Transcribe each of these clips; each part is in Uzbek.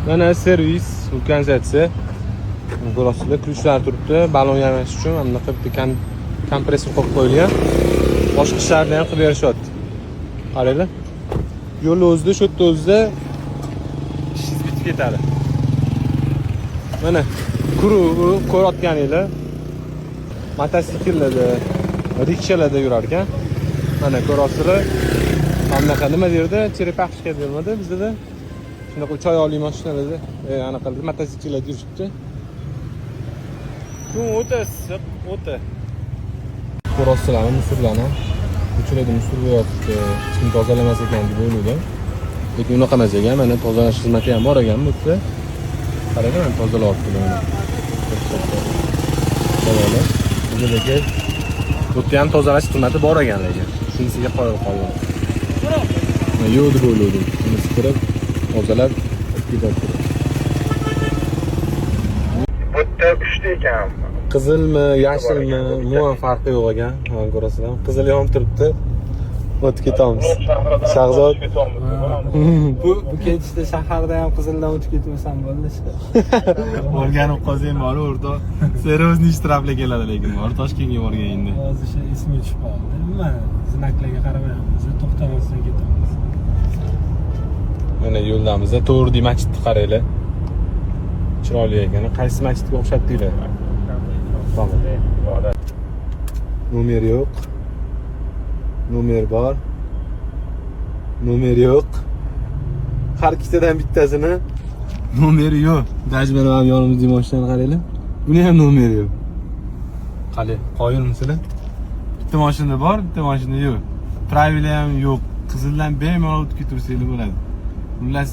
Mana servis vulkanizatsiya. Burasida ключlar turibdi. Balon yamash uchun mana bitta kompressor qo'yib qo'yilgan. Boshqa ishlarni ham qilib berishyapti. Qaranglar. Yo'l o'zida, shu yerda o'zida ishingiz bitib ketadi. Mana ko'rayotganinglar mototsikllarda, rikshalarda yurar ekan. Mana ko'rasizlar. Hamnaqa nima derdi? Cherepashka dermadi bizda. Shunaqa choy oliy mashinalarda, anaqa mototsikllarda yuribdi. Bu o'ta issiq, o'ta. Ko'rasizlar, musullarni ko'chalarda musul bo'lyapti. Hech kim tozalamas ekan deb o'yladim. Lekin unaqa emas ekan. Mana tozalash xizmati ham bor ekan bu yerda. Qarang, mana tozalayapti mana. Mana bizga bu yerda ham tozalash xizmati bor ekan lekin. Shunisiga qo'yib qoldim. Yo'q deb o'yladim. Buni supurib, tozalab ketyapti. Bu yerda 3 ta ekan. Qizilmi, yashilmi, umuman farqi yo'q ekan. Mana ko'rasizlar. Qizil yonib turibdi. O'tib ketamiz. Shahzod. Bu ketishda shaharda ham qizildan o'tib ketmasam bo'ldi. O'rganib qolsang bor o'rta. Serozniy ishtirafli keladi lekin bor Toshkentga borganingda. Hozir shu ismi tushib qoldi. Nima? Znaklarga qaramayapmiz. To'xtamasdan ketamiz. Mana yo'ldamizda To'g'ri masjidni qaranglar. Chiroyli ekan. Qaysi masjidga o'xshatdinglar? Nomer yo'q. Nomer bor. Nomer yo'q. Har ikkitadan bittasini nomeri yo'q. Dajman ham yonimizda mashinani qaranglar. Buni ham nomeri yo'q. Qani, qoyilmisizlar? Bitta mashina bor, bitta mashina yo'q. Pravila ham yo'q. Qizildan bemalol o'tib ketaversanglar bo'ladi. Xullas,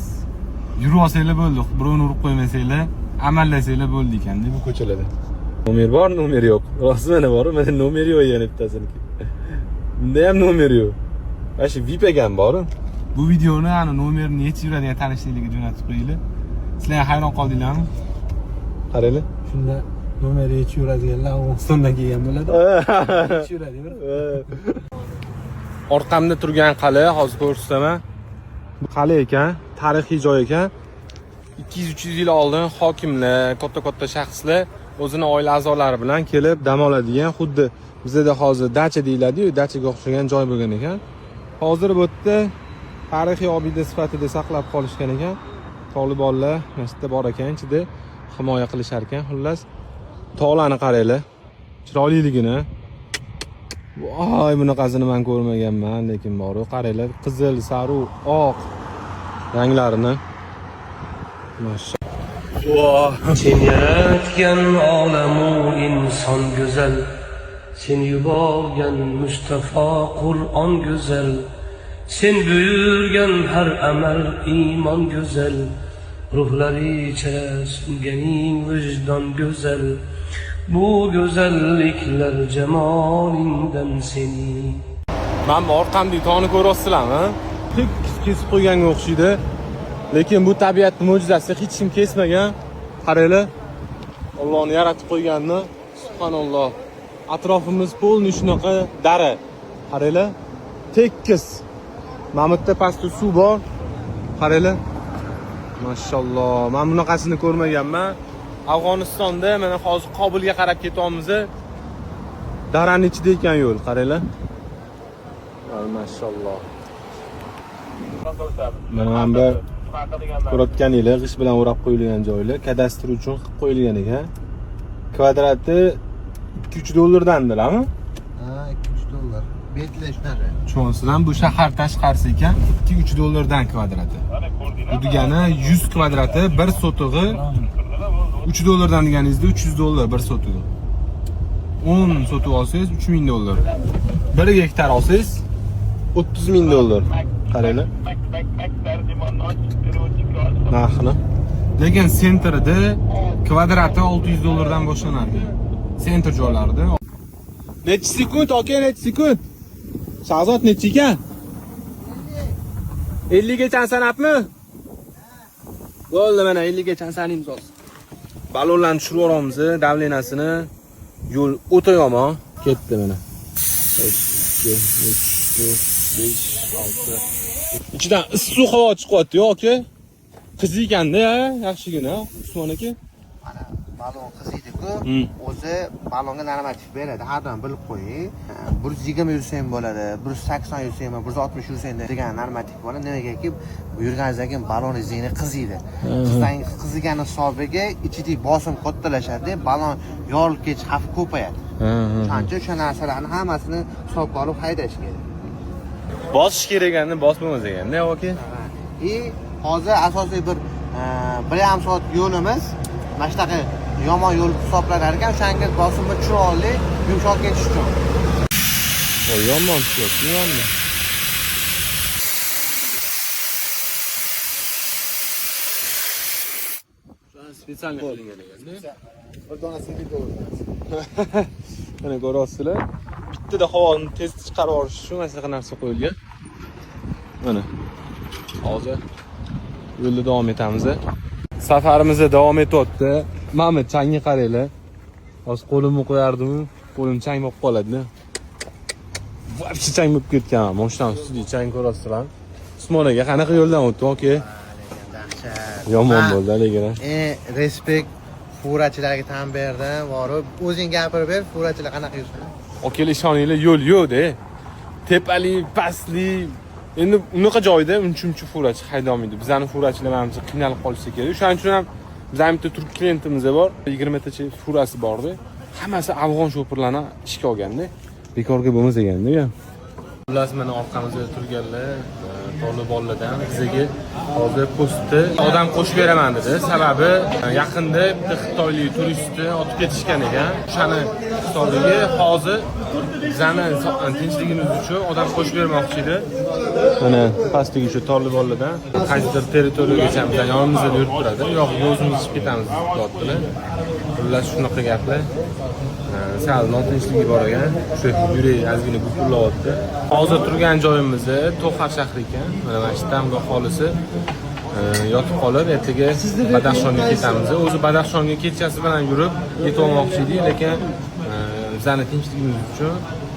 yurib olsanglar bo'ldi. Birovni urib qo'ymasanglar, amallasanglar bo'ldi ekan-da bu ko'chalarda. Nomer bor, nomer yo'q. Rostmi mana bor, mana nomer yo'q yana bittasiniki. Bunda ham nomer yo'q. Mana shu VIP ekan bor. Bu videoni ana nomerni yetib yuradigan tanishlarga jo'natib qo'yinglar. Sizlar hayron qoldinglarmi? Qaranglar. Shunda nomeri yetib yuradiganlar Afg'onistondan kelgan bo'ladi. Yetib yuradi. Orqamda turgan qal'a hozir ko'rsataman. Bu qal'a ekan, tarixiy joy ekan. 200-300 yil oldin hokimlar, katta shaxslar o'zini oila a'zolari bilan kelib dam oladigan, xuddi bizda hozir dacha deyiladi-yu, dachaga o'xshagan joy bo'lgan ekan. Hozir bu yerda tarixiy obida sifatida saqlab qolishgan ekan. Tolibonlar masjidda bor ekan, ichida himoya qilishar ekan. Xullas, tog'larni qaranglar. Chiroyliligini. Voy, bunaqasini men ko'rmaganman, lekin bor-ku, qaranglar, qizil, sariq, oq ranglarini. Maşallah. Sen yaratgan olamu inson go'zal, sen yuborgan Mustafa Qur'on go'zal, sen buyurgan har amal iymon go'zal, ruhlaricha suvganing vijdon go'zal, bu go'zalliklar jamolingdan seni. Men orqamdagi tog'ni ko'ryapsizlarmi? Kesib qo'yganga o'xshaydi. Lekin bu tabiat mo'jizasi, hech kim kesmagan. Qaranglar. Allohning yaratib qo'yganini, subhanalloh. Atrofimiz polni shunaqa dara. Qaranglar. Tekis. Mana bu yerda pastda suv bor. Qaranglar. Mashalloh. Men bunaqasini ko'rmaganman. Afg'onistonda mana hozir Qobilga qarab ketyapmiz. Daraning ichida ekan yo'l, qaranglar. Mashalloh. Mana bu ko'rayotganinglar g'ish bilan o'rab qo'yilgan joylar kadastr uchun qilib qo'yilgan ekan. Kvadrati 2-3 dollardandirami? Ha, 2-3 dollar. Betlashlari. Tushunasizlar, bu shahar tashqarisi ekan, 2-3 dollardan kvadrati. Bu degani 100 kvadrati 1 sotig'i 3 dollardan deganingizda 300 dollar 1 sotig'i. 10 sotig' olsangiz 3000 dollar. 1 gektar olsangiz 30.000 dollar. Qaranglar. Narxini. Lekin sentrda kvadrati 600 dollardan boshlanadi. Sentr joylarida. Necha sekund, aka, necha sekund? Shahzod necha ekan? 50 gacha sanabmi? Bo'ldi, mana 50 gacha sanaymiz hozir. Balonlarni tushirib yuboramiz, davlenasini. Yo'l o'ta yomon. Ketdi mana. 2 3 5 6. İçinden issiq havo chiqyapti-yu, aka. Qiz ekanda, yaxshigina, Usmon aka. Mana balon qiziydi-ku, Hmm. o'zi balonga normativ beradi. Har doim bilib qo'ying. 120 yursa ham bo'ladi, 180 yursa ham, 160 yursa ham degan normativ bo'ladi. Nimagaki yurganingizdan keyin baloningiz yana qiziydi. Qizigani hisobiga ichidagi bosim kattalashadi, balon yorilib ketish xavfi ko'payadi. Shuning uchun o'sha narsalarni hammasini hisobga olib haydash kerak. Bosish kerak ekanda, bosmamas ekanda, aka. Hozir asosiy bir 1,5 soat yo'limiz mana shunaqa yomon yo'l hisoblanar ekan, o'shanga bosimni chiroyli yumshoq ketish uchun. Yomon tushyapti. Spesialni qilingan ekanda. Bir donasini bitta o'rganasiz. Mana ko'ryapsizlar. Bittada havoni tez chiqarib olish uchun mana shunaqa narsa qo'yilgan. Mana. Hozir yo'lda davom etamiz. Safarimiz davom etyapti. Mana changga qaranglar. Hozir qo'limni qo'yardim, qo'lim chang bo'lib qoladi. Voобще chang bo'lib ketgan. Mashinaning ustida chang ko'ryapsizlar. Usmon aka qanaqa yo'ldan o'tdi, aka? Yomon bo'ldi lekin. Respekt furachilarga tan berdim, borib o'zing gapirib ber, furachilar qanaqa yursin? Okalar ishoninglar, yo'l yo'q-da. Tepali, pastli. Endi unaqa joyda unchuncha furachi haydolmaydi. Bizning furachilar menimcha qiynalib qolsa kerak. Shuning uchun ham bizning bitta turk klientimiz bor. 20 tacha furasi bor-da. Hammasi afg'on sho'pirlarni ishga olganda. Bekorga bo'lmas ekanda. Xullas mana orqamizda turganlar Tolibonlardan bizga hozir postni odam qo'shib beraman dedi. Sababi yaqinda bitta xitoylik turistni otib ketishgan ekan. O'shani hisobiga hozir bizani tinchligimiz uchun odam qo'shib bermoqchi edi. Mana pastdagi shu Tolibonlardan qaysidir territoriyaga bizdan yonimizda yurib turadi. Yo'q, o'zimiz chiqib ketamiz deyaptilar. Xullas shunaqa gaplar. Sal notinchligi bor ekan. Shu yurak ozgina gupillayapti. Hozir turgan joyimiz To'xar shahri ekan. Mana shu damga aholisi yotib qolib, ertaga Badaxshonga ketamiz. O'zi Badaxshonga kechasi bilan yurib yetolmoqchi edik, lekin bizning tinchligimiz uchun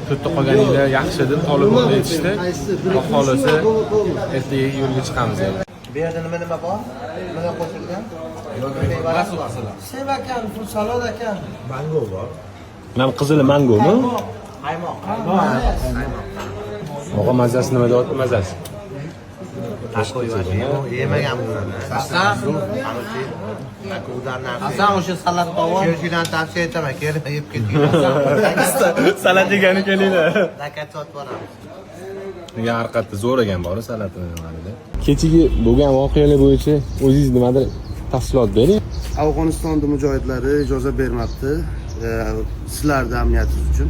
to'rtta qolganinglar yaxshi deb Tolibonga aytishdi. Aholisi ertaga yo'lga chiqamiz. Bu yerda nima bor? Nima qo'shilgan? Sev ekan, salod ekan. Mango bor. Mana qizili mangomi? Qaymoq. Og'a mazasi nima deyapti, mazasi? Yemagan bo'ladi. Hasan o'sha salat qovun. Kelishinglarni tavsiya etaman. Kelib yeb keting. Salat yegani kelinglar. Zakat sotib boramiz. Degan harqatda zo'r ekan bor salatni nimada. Kechagi bo'lgan voqealar bo'yicha o'zingiz nimadir tafsilot bering. Afg'onistonda mujohidlari ijozat bermabdi sizlarni amniyatingiz uchun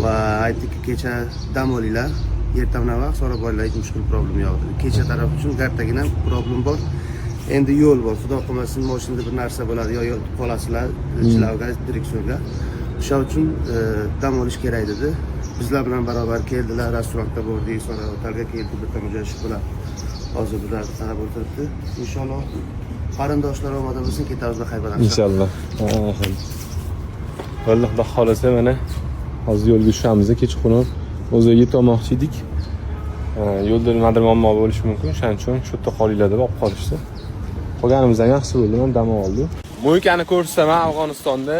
va aytdiki kecha dam olinglar, ertaman vaqt so'rab olinglar, hech mushkul problem yo'q dedi. Kecha taraf uchun gartagina problem bor. Endi yo'l bor, xudo qilmasin mashinada bir narsa bo'ladi, yo yotib qolasizlar chilavga, direksiyonga. O'sha uchun dam olish kerak dedi. Bizlar bilan barobar keldilar, restoranga bordik, sonra otelga keldik, bitta mujohid bilan hozir bular qarab o'tiribdi. Inshaalloh qarindoshlar omadan bo'lsin, ketamiz Xaybardan. Inshaalloh. Alloh xudo xolasa mana hozir yo'lga tushamiz. Kechqurun o'zi yetolmoqchi edik. Yo'lda nimadir muammo bo'lishi mumkin. Shuning uchun shu yerda qolinglar deb olib qolishdi. Qolganimizdan yaxshi bo'ldi, men dam oldim. Mo'ykani ko'rsaman Afg'onistonda.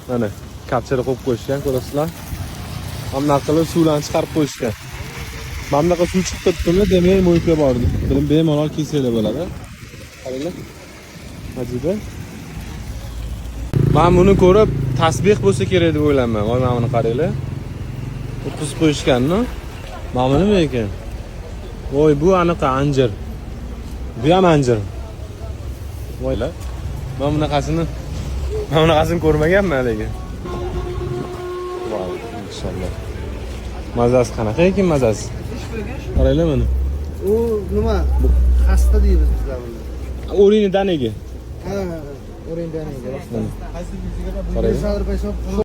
Mana kapchada qo'yib qo'yishgan, ko'rasizlar. Hamma qilib suvlarni chiqarib qo'yishgan. Mana bunaqa suv chiqib turibdi, demak mo'yka bor. Bilim bemalol kelsanglar bo'ladi. Qaranglar. Majida. Men buni ko'rib tasbih bo'lsa kerak deb o'ylayman. Voy, mana buni qaranglar. O'tkazib qo'yishgan-ku. Mana nima ekan? Voy, bu aniq anjir. Bu ham anjir. Voylar. Men bunaqasini ko'rmaganman lekin. Voy, inshaalloh. Mazasi qanaqa ekan mazasi? Qaranglar mana. U nima? Xasta deymiz bizlar buni. O'ringni danaga. Ha, o'ringni danaga. Qaranglar. Sadr Baysoq